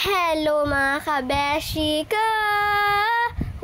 Hello mga kabeshi ko!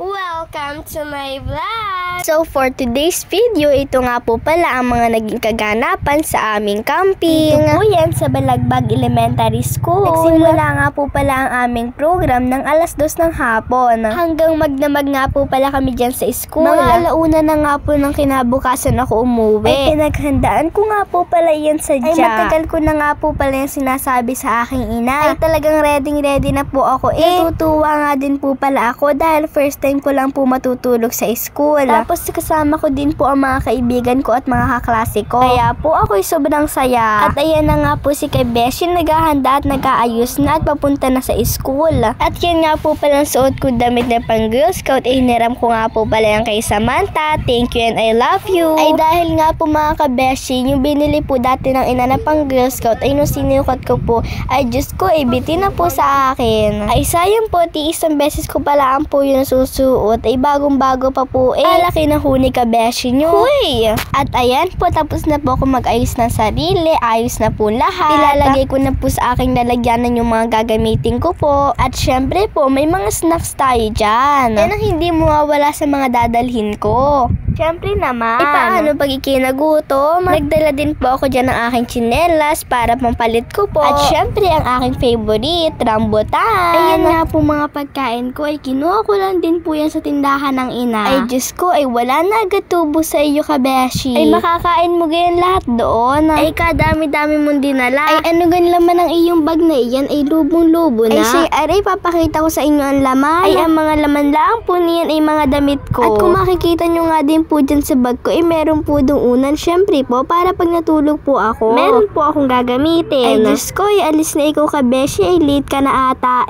Welcome to my vlog! So for today's video, ito nga po pala ang mga naging kaganapan sa aming camping. Ito po yan sa Balagbag Elementary School. Nagsimula nga po pala ang aming program ng alas 2 ng hapon. Hanggang magdamag nga po pala kami dyan sa school. Mga alauna na nga po ng kinabukasan ako umuwi. Ay pinaghandaan ko nga po pala yan sadya. Ay matagal ko na nga po pala yung sinasabi sa aking ina. Ay talagang ready na po ako. Natutuwa nga din po pala ako dahil first time ko lang po matutulog sa school. Tapos kasama ko din po ang mga kaibigan ko at mga kaklase ko. Kaya po ako'y sobrang saya. At ayan na nga po si Beshi naghahanda at nag-aayos na at papunta na sa school. At yan nga po palang suot ko damit na pang Girl Scout. Hiniram ko nga po pala yan kay Samantha. Thank you and I love you. Ay dahil nga po mga Beshi, yung binili po dati ng ina na pang Girl Scout ay nung sinukot ko po, ay Diyos ko, bitin na po sa akin. Ay sayang po, isang beses ko pala ang po yung susuot. Ay bagong-bago pa po laki na huni Beshi nyo. Huy! At ayan po, tapos na po ako mag-ayos ng sarili. Ayos na po lahat. Ilalagay ko na po sa aking lalagyanan yung mga gagamitin ko po. At syempre po, may mga snacks tayo dyan. Yan ang hindi mawawala sa mga dadalhin ko. Syempre naman. Paano pag ikinagutom? Nagdala din po ako dyan ng aking tsinelas para pampalit ko po. At syempre, ang aking favorite, rambutan. Ayan nga po mga pagkain ko. Ay kinuha ko lang din po yan sa tindahan ng ina. Ay Diyos ko, ay wala na agad tubo sa iyo Beshi. Ay makakain mo ganyan lahat doon. Ay kadami-dami mong dinala. Ay ano gan laman ng iyong bag na iyan? Ay lubong-lubo na. Ay say, aray papakita ko sa inyo ang laman. Ay ang mga laman lang po niyan ay mga damit ko. At kung makikita nyo nga din po dyan sa bag ko, meron po doon unan. Syempre po, para pag natulog po ako, meron po akong gagamitin. Ay Diyos ko, alis na ikaw Beshi, ay late ka na ata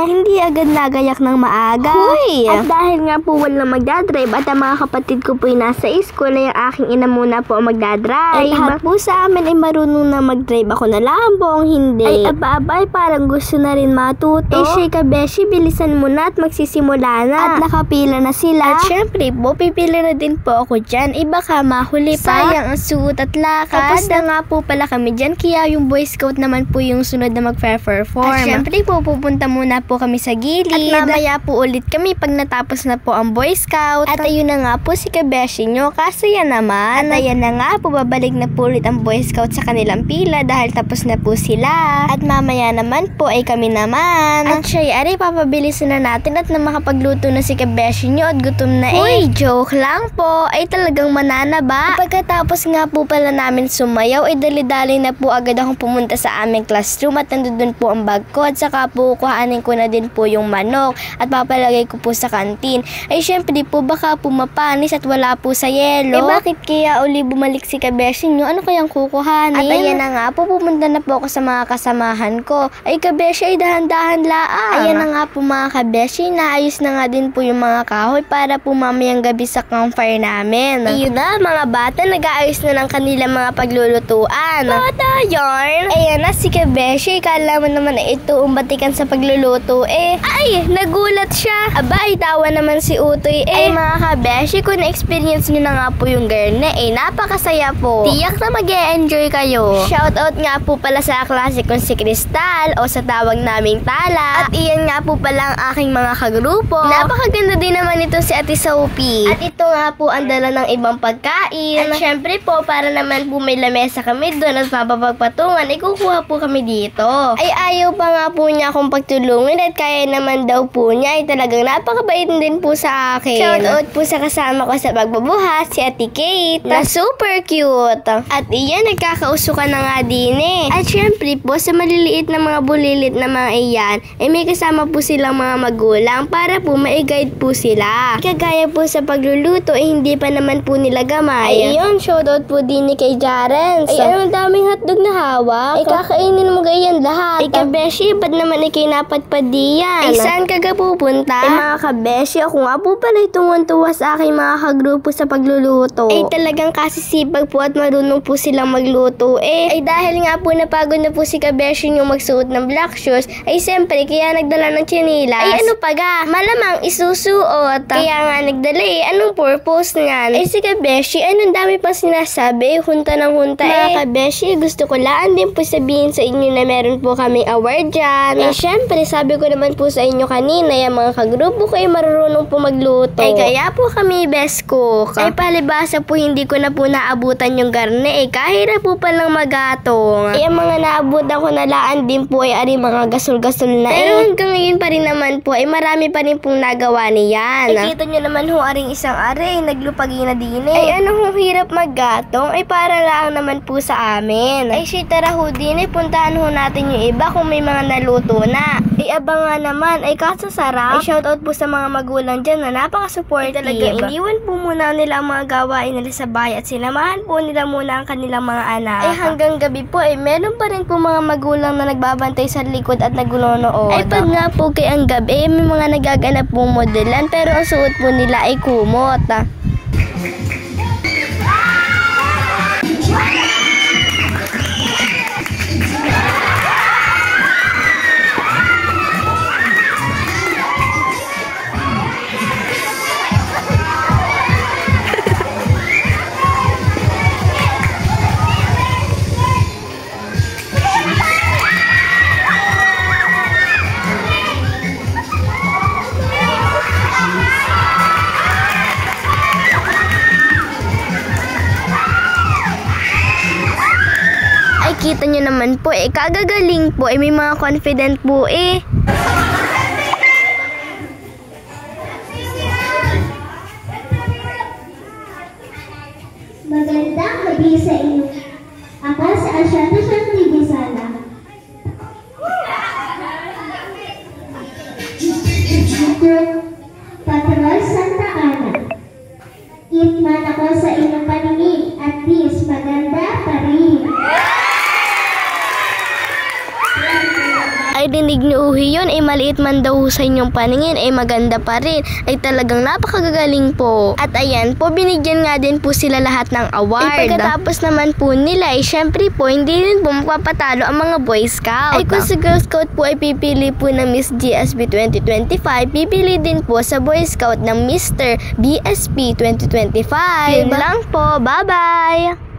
hindi agad nagayak ng maaga. Huy! At dahil nga po walang magdadrive at ang mga kapatid ko po ay nasa school, ay ang aking ina muna po ang magdadrive. Ay lahat po sa amin ay marunong na magdrive, ako na lang po ang hindi. Ay aba, parang gusto na rin matuto. Ay Beshi, bilisan mo na at magsisimula na. At nakapila na sila. At syempre po, pipila na din po ako dyan. Baka mahuli pa. Sayang ang suot at lakas. Tapos na nga po pala kami dyan, kaya yung Boy Scout naman po yung sunod na mag-perform. At syempre po, pupunta muna po kami sa gilid. At mamaya po ulit kami pag natapos na po ang Boy Scout. At ayun na nga po si Beshi nyo, kasi yan naman. At ayan na nga po, babalik na po ulit ang Boy Scout sa kanilang pila dahil tapos na po sila. At mamaya naman po ay kami naman. At siya, aray, papabilisin na natin at na makapagluto na si Beshi nyo at gutom na Uy, joke lang po. Ay talagang mananaba. Pagkatapos nga po pala namin sumayaw, ay dali-dali na po agad akong pumunta sa aming classroom at nandun po ang bag ko at saka po kuhanin ko na din po yung manok at papalagay ko po sa kantin. Ay syempre po baka po mapanis at wala po sa yelo. Bakit kaya uli bumalik si Beshi nyo? Ano kayang kukuhanin? At ayan na nga po, pumunta na po ako sa mga kasamahan ko. Ay Beshi, ay dahan-dahan laang. Ayan na nga po mga Beshi, naayos na nga din po yung mga kahoy para po mamayang gabi sa campfire namin. Ayun na, mga bata, nag-aayos na ng kanilang mga paglulutuan. Bata yarn! Ayan na si Beshi, kala mo naman ito umbatikan sa pagluluto Ay, nagulat siya. Abay, tawa naman si Utoy Ay mga Beshi, kung na-experience nyo na nga po yung garne, napakasaya po. Tiyak na mag-e-enjoy kayo. Shoutout nga po pala sa klase kong si Crystal o sa tawag naming Tala. At iyan nga po pala ang aking mga kagrupo. Napakaganda din naman ito si Ate Sophie. At ito nga po ang dala ng ibang pagkain. At syempre po, para naman po may lamesa kami doon at mapapagpatungan, kukuha po kami dito. Ay ayaw pa nga po niya akong pagtulungin at kaya naman daw po niya. Ay talagang napakabait din po sa akin. Shoutout po sa kasama ko sa pagbabuhat, si Ate Kate, na super cute. At iyan, nagkakausukan na nga din At syempre po, sa maliliit na mga bulilit na mga iyan, may kasama po silang mga magulang para po ma-guide po sila. Kagaya po sa pagluluto, hindi pa naman po nila gamay. Ay yun, shoutout po din ni kay Jarens. Ay anong daming hotdog na hawak? Ay kakainin mo ganyan lahat. Ay Beshi, ba't naman ikay napadpad diyan? Ay saan ka pupunta? Ay mga Beshi, ako nga po pala tuwan-tuwa natutuwa sa aking mga kagrupo sa pagluluto. Ay talagang kasisipag po at marunong po silang magluto. Ay dahil nga po napagod na po si Kabeshi yung magsuot ng black shoes, ay siyempre kaya nagdala ng tsinelas. Ay ano pa ga? Malamang isusuot. Kaya nga nagdala anong purpose niyan? Ay si Kabeshi, anong dami pang sinasabi? Hunta ng hunta Mga Kabeshi, gusto ko laan din po sabihin sa inyo na meron po kaming award dyan. Eh syempre, sabi ko naman po sa inyo kanina, yung mga kagrupo ko ay marunong po magluto. Ay kaya po kami best cook. Ay palibasa po hindi ko na po naabutan yung garne. Kahirap po palang magatong. Ay ang mga naabutan ko na laan din po ay ari mga gasol-gasol na Pero hanggang ngayon pa rin naman po ay marami pa rin pong nagawa niyan. Ay kita nyo naman ho aring isang ari, naglupagi na din Ay ano ho hirap maggatong? Ay para lang naman po sa amin. Ay shit, tara ho din puntahan ho natin yung iba kung may mga naluto na. Ay abangan naman, ay kasasarap. Ay shoutout po sa mga magulang dyan na napaka-supportive. Talaga iniwan po muna nila ang mga gawain nila sa bahay at sinamahan po nila muna ang kanilang mga anak. Ay hanggang gabi po ay meron pa rin po mga magulang na nagbabantay sa likod at nagunonood. Ay pag nga po kay ang gabi, may mga nagaganap pong modelan pero ang suot po nila ay kumot. Kita nyo naman po, kagagaling po, may mga confident po Magandang gabi sa inyo. Ako si Asyata Shanti Sala. Patrol Santa Ana. Itman ako sa inyong paningin, at least maganda pa rin. Ay dinig ni Uhi yun, maliit man daw sa inyong paningin, maganda pa rin. Ay talagang napakagagaling po. At ayan po, binigyan nga din po sila lahat ng award. Ay pagkatapos naman po nila, syempre po, hindi rin po magpapatalo ang mga Boy Scout. Ay kung si Girl Scout po ay pipili po ng Miss GSB 2025, pipili din po sa Boy Scout ng Mr. BSP 2025. Yun lang po, bye-bye!